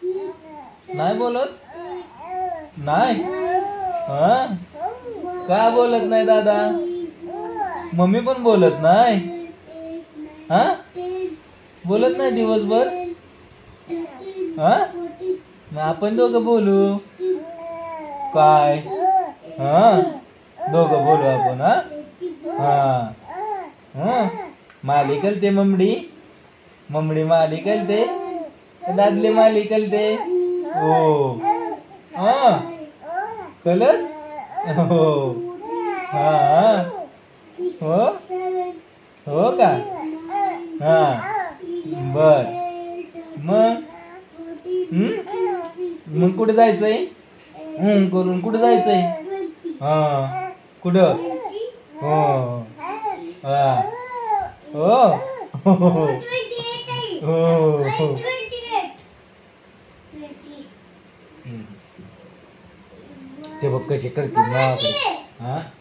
नाही बोलत नाही. हा का बोलत नाही दादा? मम्मी पण बोलत नाही. हा बोलत नाही दिवसभर. हा मग आपण दोघं बोलू काय? हा दोघं बोलू आपण. हा हा माली कलते ममडी ममडी माली कलते दादले माली कलते. हो हा कलत हो हा हो हो का? हा बर मग मग कुठे जायचंय? करून कुठे जायचंय? हा कुठं? हो हा हो हो ते बघ कशी करते ना. हा